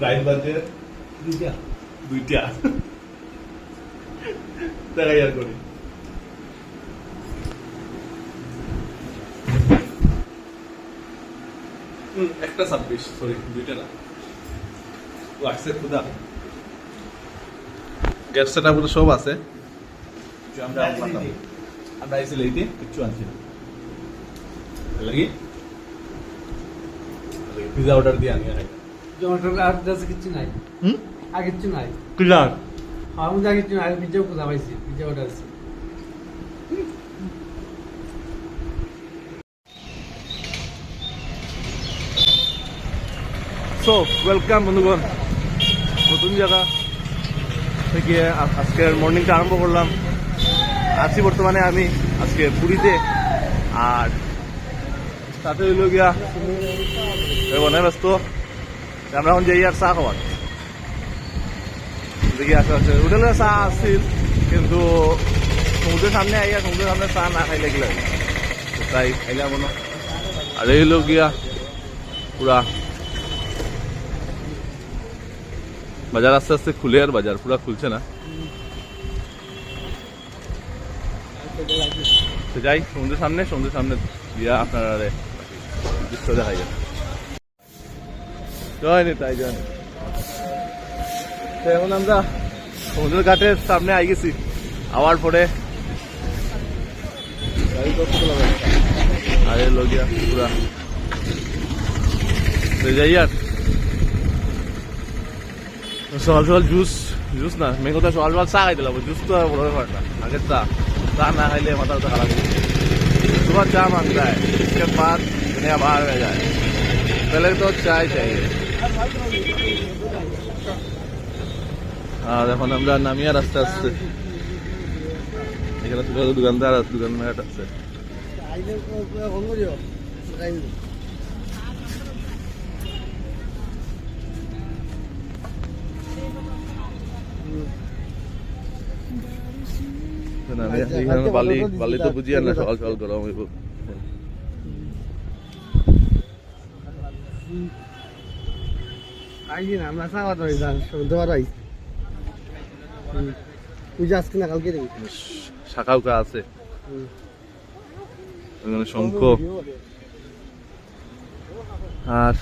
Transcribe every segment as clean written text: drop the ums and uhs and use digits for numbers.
Right বাজে দুইটা দেখাই আর করি একটা 26 সরি দুইটা না লাগছে খুদা গ্যাস সেটা পুরো সব আছে আমরা আইসি লইতে কিছু আনছি না লাগি পিজা অর্ডার দিয়ে আনি আর জোম্যাটোর আর দাস কিছু নাই আর কিছু নাই ক্লিয়ার আমি যা কিছু নাই পিজ্জা কোথা পাইছি পিজ্জা অর্ডার আছে সো ওয়েলকাম বন্ধুগণ নতুন জায়গা থেকে আজকের মর্নিংটা আরম্ভ করলাম আছি বর্তমানে আমি আজকে পুরীতে আর সাথে হইল গিয়া বনে ব্যস্ত আমরা এখন যাই আর চা খাওয়ার দেখি আসে আসে হোটেলে চা আসছিল কিন্তু সমুদ্রের সামনে আইয়া সমুদ্রের সামনে চা না খাইলে গেলে তাই খাইলে মনে আর এই হইল গিয়া পুরা বাজার আস্তে আস্তে খুলে আর বাজার পুরা খুলছে না যাই সমুদ্রের সামনে গিয়া আপনারা দৃশ্য দেখা যায় জয়নি তাই জয়নি এখন আমরা সমুদ্রের ঘাটের সামনে আই গেছি আওয়ার পরে আরে লগিয়া পুরা যাই আর সকাল সকাল জুস না মেন কথা সকাল সকাল চা খাই দিলাম জুস তো বড় ব্যাপার না আগের চা না খাইলে মাথা খারাপ सुबह चा मांगता है इसके बाद दुनिया बाहर रह जाए पहले तो चाय चाहिए এখন আমরা নামিয়ে আস্তে আস্তে এখানে দোকানদার আছে বালি তো বুঝি না সকাল সকাল গরম হইব শাখাউকা আছে শঙ্খ আর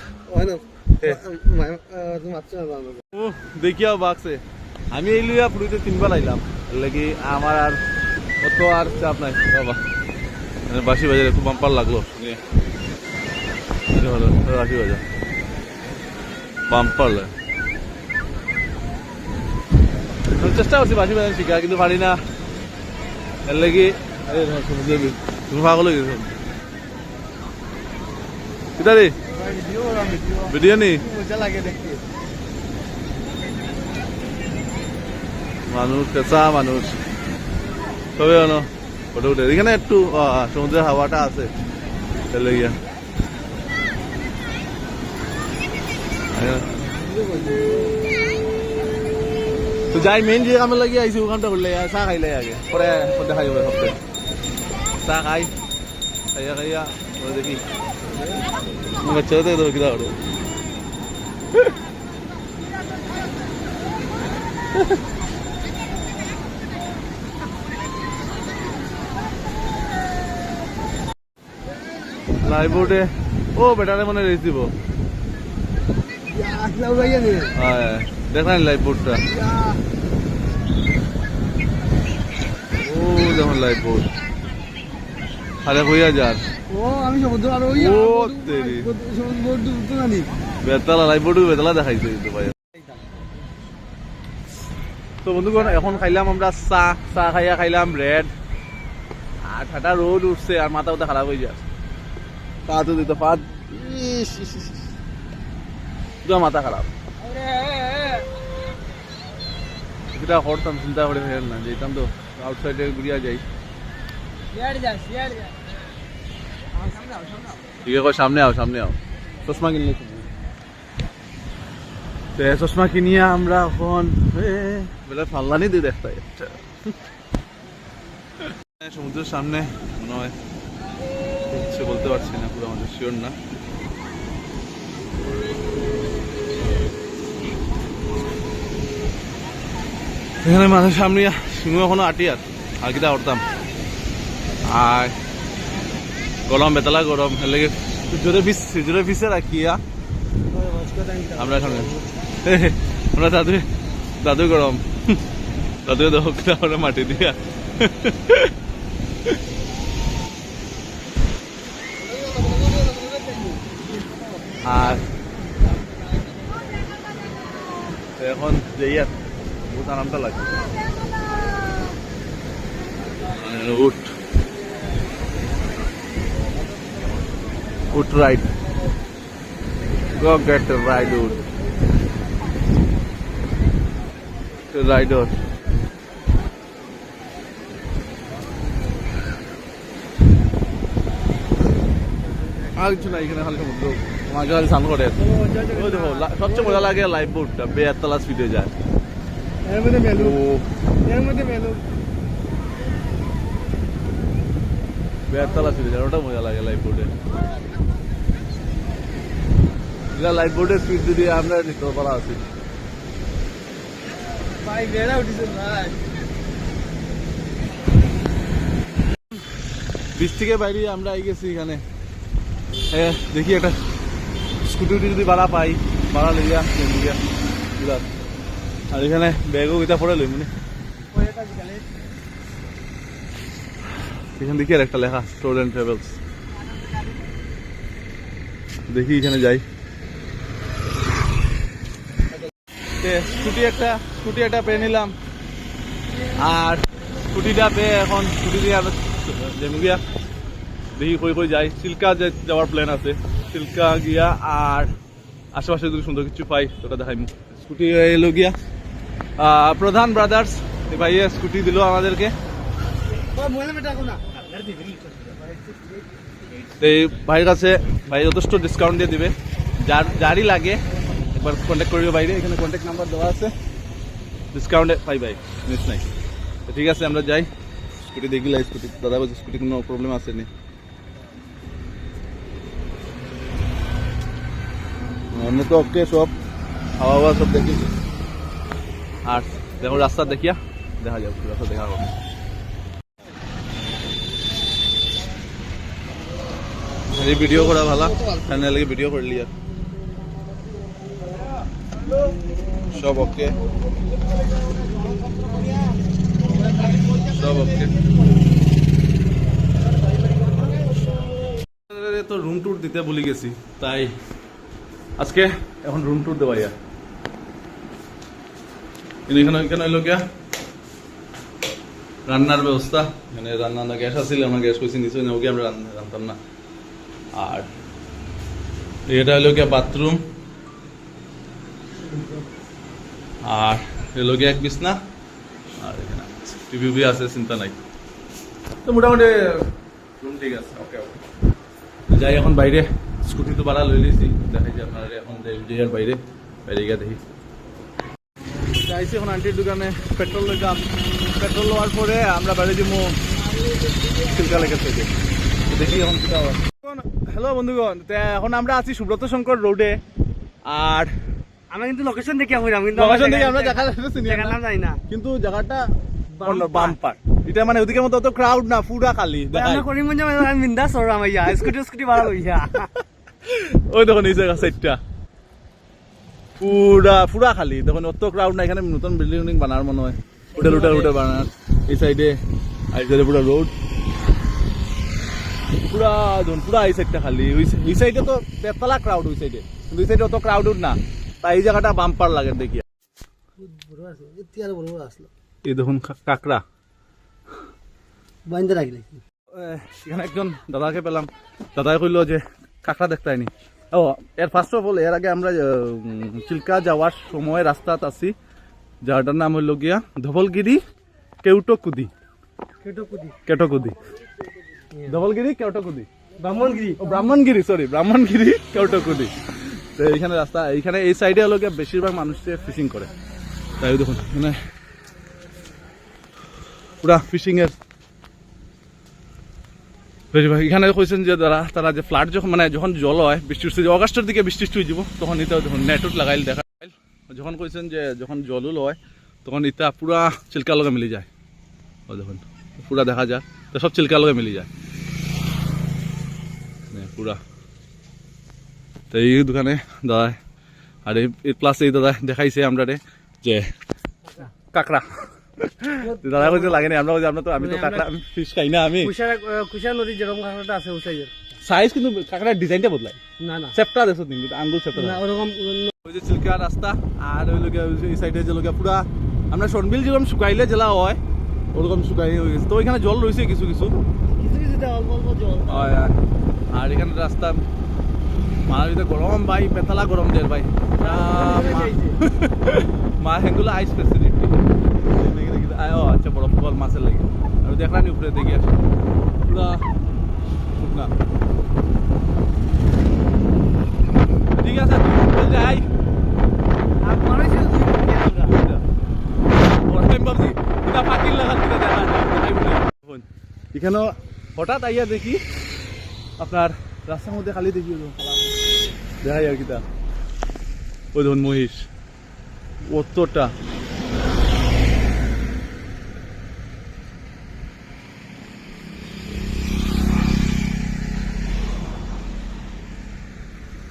দেখিয়া বাকছে আমি এই লইয়া পুরীতে 3 বার আইলাম লাগি আমার আর অত আর চাপ নাই বাবা বাসি বাজারে খুব বাম্পার লাগলো বাসি বাজার বাম্পার চেষ্টা করছি বাসি বাজার শিখা কিন্তু পারি না এর লাগি তুমি পাগল হয়ে গেছো কিতারি ভিডিও নি মানুষ কেঁচা মানুষ তবে ফটো উঠে এখানে একটু সমুদ্রের হাওয়াটা আছে গিয়া তো যাই মেইন যে কামে লাগি আইছি ওখানটা করলে চা খাইলে আগে পরে দেখা যাবে সপ্তাহে চা খাইয়া দেখি বাচ্চারা তো কিনা করো লাইভ বোর্ডে ও বেটারে মনে রেস দিব দেখলেন লাইভ বোর্ডটা ও যেমন লাইভ বোর্ড আরে হইয়া যার বেতালা লাইভ বোর্ড বেতালা দেখাইছে কিন্তু ভাই তো বন্ধুগণ এখন খাইলাম আমরা চা খাইয়া খাইলাম ব্রেড আর ঠাটা রোদ উঠছে আর মাথা উঠা খারাপ হয়ে যায় পাতো দিত পাত মাথা খারাপ এটা করতাম চিন্তা করে ফেল না যেতাম তো আউটসাইডে ঘুরিয়া যাই ঠিক আছে সামনে আও চশমা কিনলে চশমা কিনিয়া আমরা এখন বেলা ফাল্লানি দিয়ে দেখতে সমুদ্রের সামনে মনে হয় কিছু বলতে পারছি না পুরো আমাদের শিওর না এখানে মাঝে সামনে সিংহ এখনো আটি আর কিটা করতাম আর গরম বেতলা গরম এলাকে জোরে পিছে রাখিয়া আমরা এখানে আমরা দাদু গরম দাদু দেখো মাটি দিয়া আর এখন যাইয়া বহুত আরামটা লাগে উঠ ride go get the ride out the ride out আর কিছু না এখানে হালকা মতো মাঝে মাঝে স্নান করে ওই দেখো সবচেয়ে মজা লাগে লাইফ বোটটা বেয়ারতলা স্পিডে যায় এর মধ্যে মেলু বেয়ারতলা স্পিডে যায় ওটা মজা লাগে লাইফ বোটে লাইফ বোটের স্পিড যদি আমরা নিতে পারা আছি ভাই বেড়া উঠিছে ভাই বিচ থেকে বাইরে আমরা আই গেছি এখানে দেখি একটা স্কুটি যদি ভাড়া পাই ভাড়া লইয়া আর এখানে ব্যাগও এটা পরে লই মানে এখানে দেখি আর একটা লেখা ট্যুর এন্ড ট্রাভেলস দেখি এখানে যাই স্কুটি একটা পেয়ে নিলাম আর স্কুটিটা পেয়ে এখন স্কুটি দিয়ে যেমুগিয়া দেখি কই যাই চিল্কা যাওয়ার প্ল্যান আছে চিল্কা গিয়া আর আশেপাশে যদি সুন্দর কিছু পাই ওটা দেখাই স্কুটি এলো গিয়া প্রধান ব্রাদার্স ভাইয়া স্কুটি দিল আমাদেরকে এই ভাইয়ের কাছে ভাই যথেষ্ট ডিসকাউন্ট দিয়ে দিবে যারই লাগে একবার কন্ট্যাক্ট করবে বাইরে এখানে কন্ট্যাক্ট নাম্বার দেওয়া আছে ডিসকাউন্টে পাই ভাই মিস নাই তো ঠিক আছে আমরা যাই স্কুটি দেখিলাই স্কুটি দাদা বলছে স্কুটি কোনো প্রবলেম আছে নি অন্য তো ওকে সব হাওয়া সব দেখি আর দেখো রাস্তা দেখিয়া দেখা যাবে রাস্তা দেখা হবে এই ভিডিও করা ভালো ফ্যানের লাগে ভিডিও করলি আর সব ওকে তো রুম ট্যুর দিতে ভুলে গেছি তাই আজকে এখন রুম ট্যুর দেওয়া এখানে হইল গিয়া রান্নার ব্যবস্থা মানে রান্না গ্যাস আসছিল আমরা গ্যাস কইছি নিচে ওকে আমরা রান্নতাম না আর এটা হইল গিয়া বাথরুম আর হইল গিয়া এক বিছনা আর এখানে টিভি আছে চিন্তা নাই তো মোটামুটি রুম ঠিক আছে ওকে যাই এখন বাইরে স্কুটি তো ভাড়া লই লিছি দেখাই যে আপনার এখন যাই বাইরে গিয়ে দেখি যাইছি এখন আন্টির দোকানে পেট্রোল লইলাম পেট্রোল লওয়ার পরে আমরা বাইরে যাবো চিল্কা লেগে থেকে দেখি এখন কিটা হয় হ্যালো বন্ধুগণ এখন আমরা আছি সুব্রত শঙ্কর রোডে আর আমরা কিন্তু লোকেশন দেখে হইলাম কিন্তু লোকেশন দেখে আমরা দেখালাম যাই না কিন্তু জায়গাটা বাম্পার এটা মানে ওদিকে মতো অত ক্রাউড না পুরা খালি আমরা করিমগঞ্জ আমি বিন্দাস ওরা মাইয়া স্কুটি ভাড়া লইয়া ওই দেখো এই জায়গা সাইডটা পুরা খালি দেখুন অত ক্রাউড না এখানে নতুন বিল্ডিং বানার মনে হয় হোটেল বানার এই সাইডে আর এই সাইডে পুরা রোড পুরা এই সাইডটা খালি ওই সাইডে তো বেতলা ক্রাউড ওই সাইডে কিন্তু ওই সাইডে অত ক্রাউড না তাই এই জায়গাটা বাম্পার লাগে দেখি এই দেখুন কাকড়া বাইন্দা রাখলে এখানে একজন দাদাকে পেলাম দাদাই কইল যে কাকড়া দেখতে আইনি ও এর ফার্স্ট অফ অল এর আগে আমরা চিল্কা যাওয়ার সময় রাস্তাত আছি যারটার নাম হইল গিয়া ধবলগিরি কেউটকুদি ধবলগিরি কেউটকুদি ব্রাহ্মণগিরি কেউটকুদি তো এইখানে রাস্তা এইখানে এই সাইডে হলো গিয়া বেশিরভাগ মানুষ ফিশিং করে তাই দেখুন মানে পুরা ফিশিং এর এখানে কইছেন যে তারা যে ফ্লাড যখন মানে যখন জল হয় বৃষ্টি অগাস্টের দিকে বৃষ্টি হয়ে যাব তখন এটা দেখুন নেটউট লাগাইল দেখা যখন কইছেন যে যখন জলও লয় তখন ইটা পুরা চিল্কার লগে মিলি যায়। ও দেখুন পুরা দেখা যায়, তো সব চিল্কার লগে মিলি যায় পুরা। তো এই দোকানে দাদা আর এই প্লাস এই দাদা দেখাইছে আমরা যে কাঁকড়া। দাদা কইতে লাগে না, আমরা আমরা তো আমি তো কাঁকড়া ফিশ খাই না আমি। কুশা নদীর যেরকম কাঁকড়াটা আছে ও সাইজের সাইজ কিন্তু কাঁকড়ার ডিজাইনটা বদলায় না না চেপটা দেখো কিন্তু আঙ্গুল চেপটা না ওরকম ওই যে চিল্কা রাস্তা আর ওই লোকে এই সাইডে যে লোকে পুরা আমরা শোনবিল যেরকম শুকাইলে জেলা হয় ওরকম শুকাই হয়ে গেছে। তো ওইখানে জল রয়েছে কিছু কিছু কিছু কিছুটা অল্প অল্প জল হয়। আর এখানে রাস্তা মার ভিতরে গরম ভাই, পেতালা গরম দের ভাই। মা হেগুলো আইস ফেসিলিটি ও আচ্ছা বড় ফল মাছের লাগে আর দেখলাম উপরে দেখি আসে পুরা শুকনা। ঠিক আছে যাই আর মারাইছে দুই এখানে হঠাৎ আইয়া দেখি আপনার রাস্তার মধ্যে খালি দেখি দেখাই আর কিতা ওই ধরুন মহিষ উত্তরটা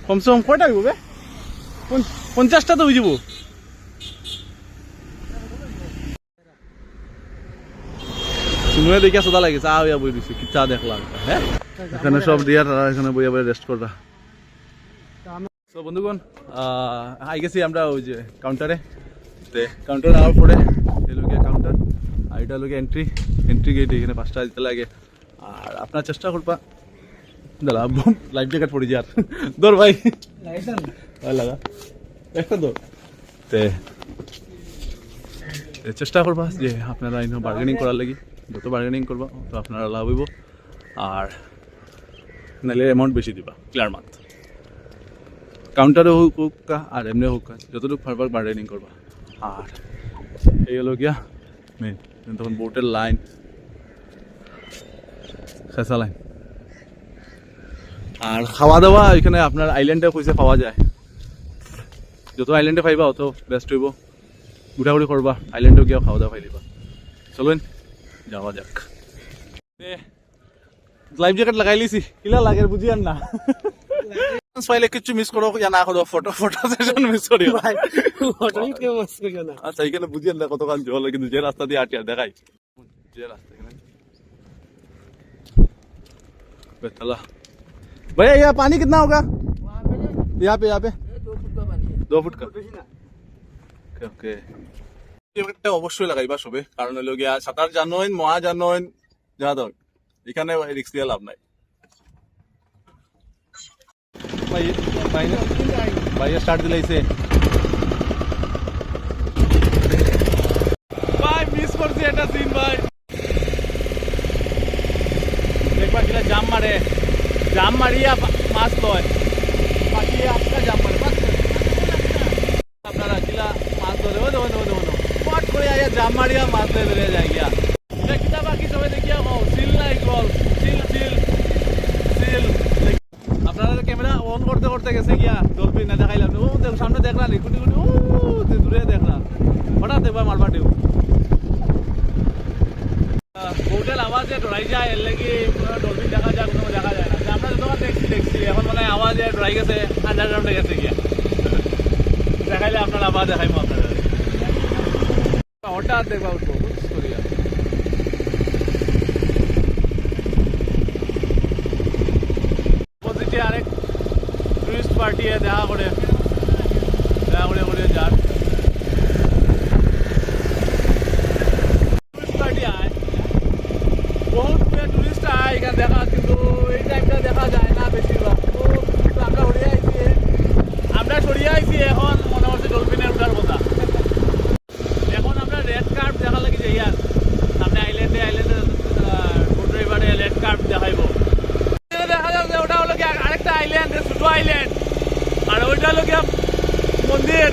কমসে কম কয়টা হইব বে 50টা তো হয়ে যাব। শুনে দেখে সোদা লাগে চা হইয়া বই দিছে কি চা দেখলাম। হ্যাঁ এখানে সব দিয়া তারা এখানে বইয়া বই রেস্ট করা। তো বন্ধুগণ আই গেছি আমরা ওই যে কাউন্টারে, কাউন্টার আওয়ার পরে এই লোকে কাউন্টার আর এটা লোকে এন্ট্রি গেট এখানে 5টা দিতে লাগে। আর আপনার চেষ্টা করবা দাদা লাইফ জ্যাকেট পড়ে যার দর ভাই লাগা একটা দর তে চেষ্টা করবা যে আপনারা ইনো বার্গেনিং করার লাগি, যত বার্গেনিং করবা তো আপনারা লাভ হইব। আর নাহলে অ্যামাউন্ট বেশি দিবা ক্লিয়ার মান্থ কাউন্টারে হোক আর এমনি হোক যতটুকু ফারবার বার্গেনিং করবা। আর এই হলো গিয়া মেন তখন বোটের লাইন খেসা লাইন। আর খাওয়া দাওয়া এখানে আপনার আইল্যান্ডে কইসে পাওয়া যায়, যত আইল্যান্ডে পাইবা অত বেস্ট হইব। ঘুরাঘুরি করবা আইল্যান্ডে গিয়েও খাওয়া দাওয়া পাইলিবা। চলুন যাওয়া যাক। লাইফ জ্যাকেট লাগাই লিছি কিলা লাগে বুঝি আর না পাইলে কিছু মিস করো ইয়া না করো ফটো সেশন মিস করি আচ্ছা এখানে বুঝি আর না কতক্ষণ জল কিন্তু যে রাস্তা দিয়ে আটি আর দেখাই যে রাস্তা এখানে बेतला भैया यहाँ पानी कितना होगा यहाँ पे 2 फुट का ओके একটা অবশ্যই লাগাইবা সবে, কারণ হলো গিয়া সাঁতার জানোইন মহা জানোইন যা দর এখানে রিস্ক দিয়ে লাভ নাই। ভাইয়া স্টার্ট দিলাইছে ভাই মিস করছি এটা সিন ভাই। দেখবা কিলা জাম মারিয়া মাছ লয় বাকি আজকা জাম মারে আপনারা কিলা মাছ ধরে ও দেখো পট করে আয়া জাম মারিয়া মাছ ধরে যায় গিয়া কিতা বাকি সবাই দেখিয়া সিল নাই গল সিল আপনারা ক্যামেরা অন করতে করতে গেছে গিয়া ডলফিন না দেখাইলাম ও দেখো সামনে দেখলা নি কুটি ও দূরে দেখলা হঠাৎ একবার মারবা দেও হোটেল আওয়াজে ডরাই যায় এর লাগি ডলফিন দেখা যায় কোনো দেখা যায় না। আমরা যতবার দেখছি এখন মানে আওয়াজে ডরাই গেছে আন্ডারগ্রাউন্ডে গেছে গিয়া দেখাইলে আপনার আওয়াজ দেখাইবো আপনারা হঠাৎ দেখবা উঠবো করিয়া পজিটিভ আরেক টুরিস্ট পার্টি দেখা করে যান টুরিস্ট পার্টি আয় বহুত টুরিস্ট আয় এখানে দেখা, কিন্তু এই টাইমটা দেখা যায় না বেশিরভাগ। তো আমরা সরিয়ে আইছি এখন মনে হচ্ছে ডলফিনের উঠার কথা। এখন আমরা রেড কার্প দেখা লাগি যে ইয়ার সামনে আইল্যান্ডে বোট ড্রাইভারে রেড কার্প দেখাইব। দেখা যাচ্ছে যে ওটা হলো কি আরেকটা আইল্যান্ড, ছোট আইল্যান্ড, আর ওইটা হলো কি মন্দির।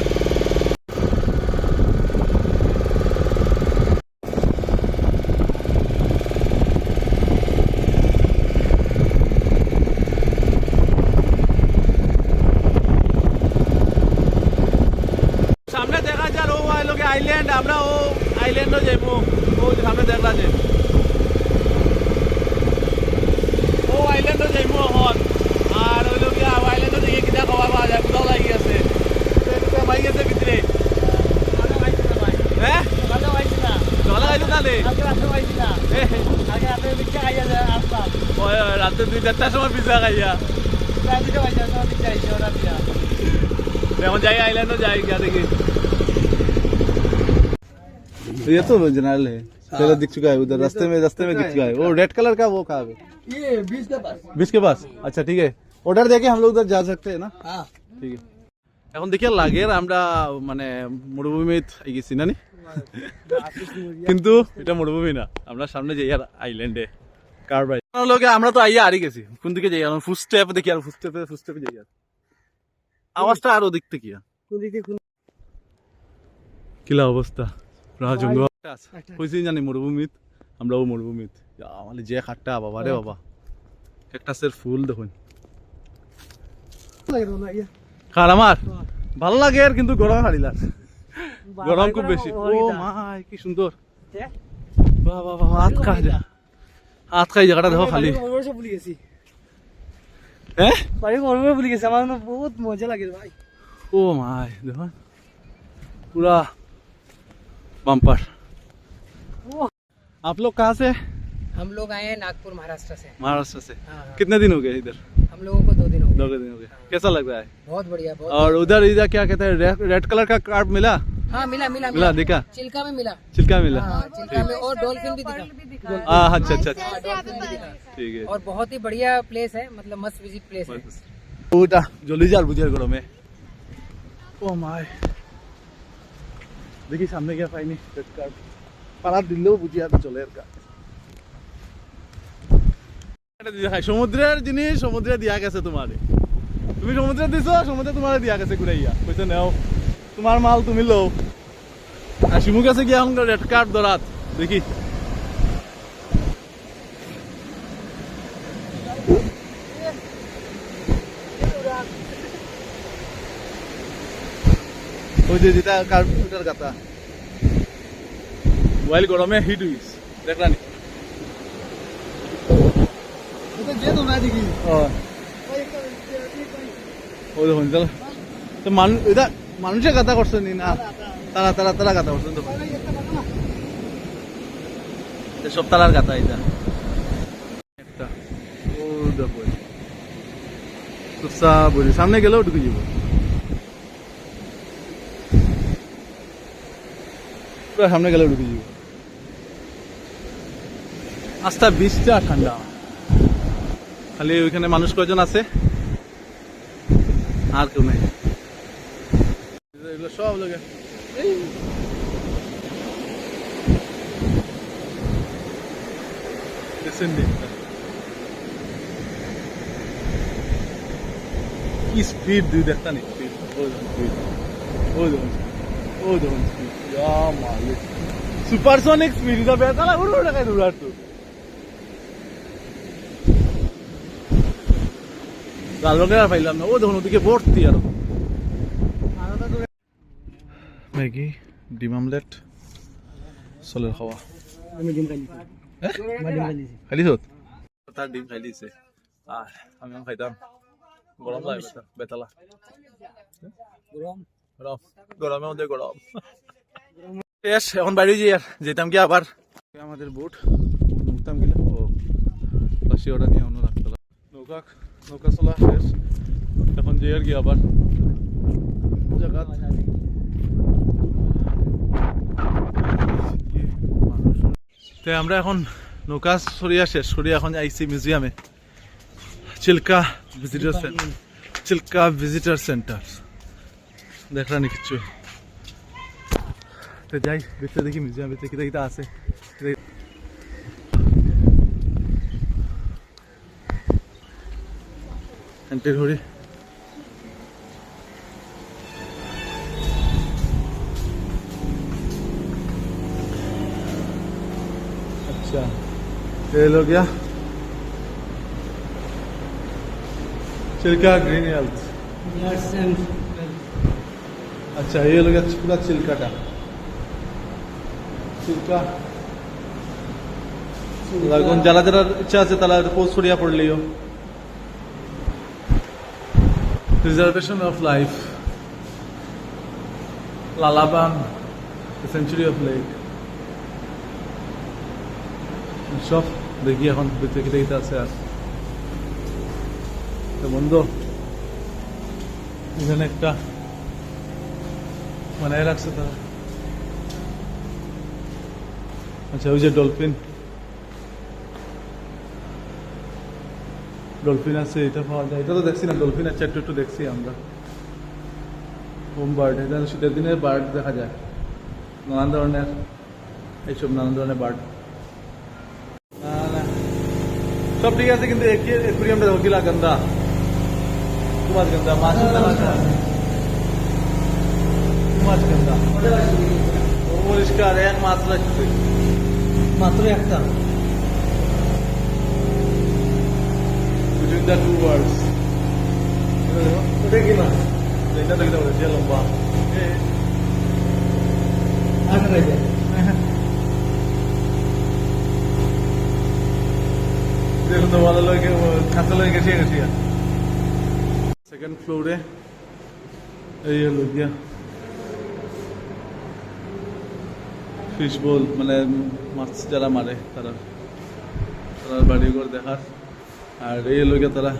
সামনে দেখা যায় ও আইল্যান্ড, আমরা ও চারটার সময় পিজা খাইয়া এখন যাই আইল্যান্ডও যাই গিয়া দেখি ये तो जनरल है चलो दिख चुका है उधर रास्ते में दिख चुका है वो रेड कलर का वो कहाँ है ये बीच के पास अच्छा ठीक है ऑर्डर देके हम लोग उधर जा सकते हैं ना हाँ ঠিক আছে এখন দেখি আর লাগে আমরা মানে মরুভূমিত গেছি না নি কিন্তু এটা মরুভূমি না আমরা সামনে যাই আর আইল্যান্ডে কারবাই লোকে আমরা তো আইয়া হারিয়ে গেছি কোন দিকে যাই আর ফুটস্টেপ দেখি আর ফুটস্টেপে যাই আর আওয়াজটা আরো দেখতে কি আর কিলা অবস্থা পুরা জঙ্গল কইছি জানি মরুভূমিত আমরাও মরুভূমিত আমাদের যে খাটটা বাবা রে বাবা একটা সের ফুল দেখুন কার আমার ভালো লাগে আর কিন্তু গরম হারিলার গরম খুব বেশি ও মাই কি সুন্দর বাহ বাহ বাহ হাত খাই জায়গাটা দেখো খালি ভুলে গেছি হ্যাঁ বাড়ি ভুলে গেছি আমার বহুত মজা লাগে ভাই ও মাই দেখো पूरा बम्पर आप लोग कहाँ से हम लोग आए हैं नागपुर महाराष्ट्र से महाराष्ट्र से हाँ। कितने दिन हो गए इधर हम लोगों को 2 दिन हो गए 2 दिन हो गए कैसा लग रहा है बहुत बढ़िया बहुत और उधर इधर क्या कहते हैं रेड कलर का कार्ड मिला हाँ मिला दिखा चिल्का में मिला चिल्का मिला हाँ चिल्का में और डॉल्फिन भी दिखा अच्छा अच्छा हाँ, डॉल्फिन भी दिखा ठीक है और बहुत ही बढ़िया प्लेस है मतलब मस्त विजिट प्लेस है ওটা জলদি যার বুঝার গরমে ও মাই দেখি সামনে গিয়ে পাইনি রেড কার্ড পাড়া দিলেও বুঝি আর চলে আর সমুদ্রের জিনিস সমুদ্রে দিয়া গেছে তোমারে তুমি সমুদ্রে দিছো সমুদ্রে তোমারে দিয়া গেছে ঘুরাইয়া কইছে নাও তোমার মাল তুমি লও আর শিমু গেছে গিয়া এখন রেড কার্ড ধরাত দেখি ওই যে যেটা কার্পেটার গাতা মোবাইল গরমে হিট হইস দেখলানি तो जे तो ना दिखी ও দেখুন চলো তো এটা মানুষের গাতা করছে নি না তারা গাতা করছেন তো সব তারার গাতা এটা একটা ও দেখো তো বলি সামনে গেলেও ঢুকে যাব পুরো সামনে গেলেও ঢুকে যাব আস্তা বীজটা ঠান্ডা খালি ওইখানে মানুষ কয়জন আছে আর কেউ নাই এগুলো সব লোক কি স্পিড দুই দেখতা নেই স্পিড ও দেখুন স্পিড সুপারসনিক স্পিড এটা বেতালা উড়ে উড়ে খাই দৌড়ার তো লোকের আর পাইলাম না ও দেখুন ওদিকে ভর্তি আরো ম্যাগি ডিম আমলেট চলের খাওয়া আমি ডিম খাইছি খাইলিস তার ডিম খাইলিছে আর আমি খাইতাম গরম লাগে বেতালা গরমে মধ্যে গরম শেষ এখন বাড়ি যাই আর যেতাম কি আবার আমাদের বোট উঠতাম গেলে ও পাশে ওটা নিয়ে অন্য রাখতাম নৌকা চলা শেষ এখন যাই আর কি আবার জায়গা আমরা এখন নৌকা সরিয়া শেষ সরিয়া এখন আইসি মিউজিয়ামে চিল্কা ভিজিটর সেন্টার দেখলানি কিছু তো যাই দেখতে দেখি মিউজিয়াম ভিতরে কিতা কিতা আছে এন্ট্রি করি अच्छा ये लो गया चिल्का ग्रीन हेल्थ अच्छा ये लो गया पूरा चिल्काटा चिल्का লাগুন যারা যারা ইচ্ছা আছে তারা পোস্ট করিয়া পড়লিও রিজার্ভেশন অফ লাইফ লালাবান সেঞ্চুরি অফ লেক সব দেখি এখন ভিতরে কিতা কিতা আছে আর বন্ধ এখানে একটা বানায় রাখছে তারা। আচ্ছা ওই যে ডলফিন ডলফিন আছে, এটা পাওয়া যায়। এটা তো দেখছি না, ডলফিন আছে একটু একটু দেখছি আমরা। হোম বার্ড, এটা শীতের দিনে বার্ড দেখা যায়, নানান ধরনের এইসব নানান ধরনের বার্ড। সব ঠিক আছে, কিন্তু একুরিয়ামটা দেখো কিলা গন্ধা, খুব গন্ধা, মাছ মাছ গন্ধা, পরিষ্কার এক মাছ লাগছে মাত্র একটা। between the two worlds. ওটা কি মাছ? এটা দেখতে পাচ্ছি লম্বা আগে রাখবে। দেখুন তো ভালো লাগে, খাঁচা লাগে গেছে গেছি। সেকেন্ড ফ্লোরে এই হলো গিয়া ফিশ বোল, মানে মাছ যারা মারে তারা তারা বাড়িঘর দেখার। আর এই হলো গিয়া তারা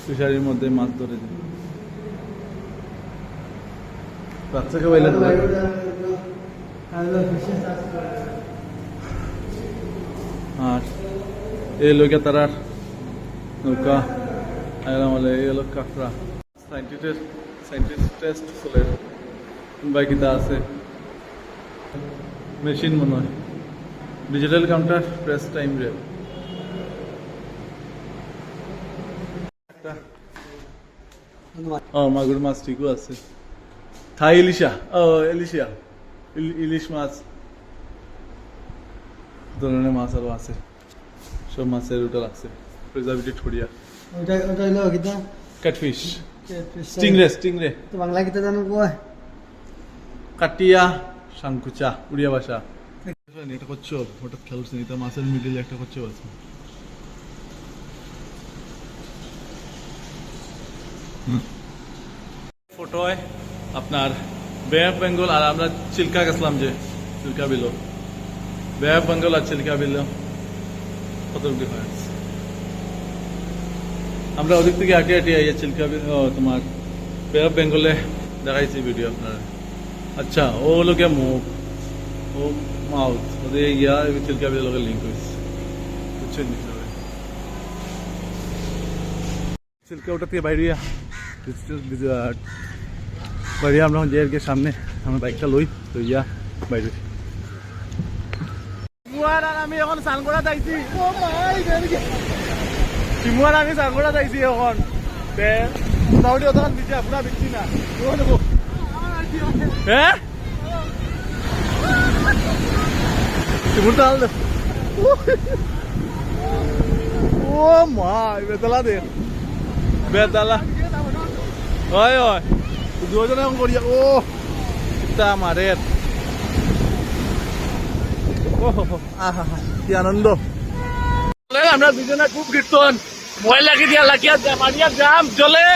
ফিশারির মধ্যে মাছ ধরে দেয়। বাচ্চাকে বাইলে আর এই লোকে তারার নৌকা বলে এই হলো কাঁকড়া। সাইন্টিস্ট টেস্ট চলে বাকিটা আছে মেশিন মনে হয়, digital counter, press time rate. মাগুর মাছ ঠিকও আছে, থাই ইলিশা, ইলিশিয়া ইলিশ মাছ ধরনের মাছ আরো আছে, সব মাছের ওটা আছে প্রিজার্ভেটিভ করিয়া। ওটা হইলো কিতা? ক্যাটফিশ, স্টিংরে তো বাংলা কিতা জানো কয়? কাটিয়া শাঙ্কুচা, উড়িয়া ভাষা। এটা করছো হঠাৎ খেলছে, এটা মাছের মিডিলে একটা করছো আছে। ফটোয় আপনার বে অফ বেঙ্গল, আর আমরা চিল্কা গেছিলাম যে চিল্কা বিলো, বে অফ বেঙ্গল আর চিল্কা বিলো কত ডিফারেন্স। আমরা ওদিক থেকে আটে আটে আইয়া চিল্কা তোমার বে অফ বেঙ্গলে দেখাইছি ভিডিও আপনার। আচ্ছা ও হলো গিয়া মুখ, ও মাউথ, ওদের গিয়া চিল্কা বিলের লগে লিঙ্ক হয়েছে, বুঝছেন? চিল্কা ওটা থেকে বাইরিয়া বাইরিয়া আমরা যে আর কি সামনে আমার বাইকটা লইয়া বাইরে। আমি এখন সানগড়া যাইছি, চিমুয়ার আমি সানগড়া যাইছি এখন। মোটামুটি অতক্ষণ দিচ্ছি, পুরা বিচ্ছি না। হ্যাঁ চিমুরটা আল ও মা বেতলা দে বেতলা হয় হয় দুজনে এখন করিয়া। ও তা মারের আহা কি আনন্দ। আমরা দুজনে খুব কীর্তন ময়লা কি দিয়া লাগিয়া মারিয়া জাম চলে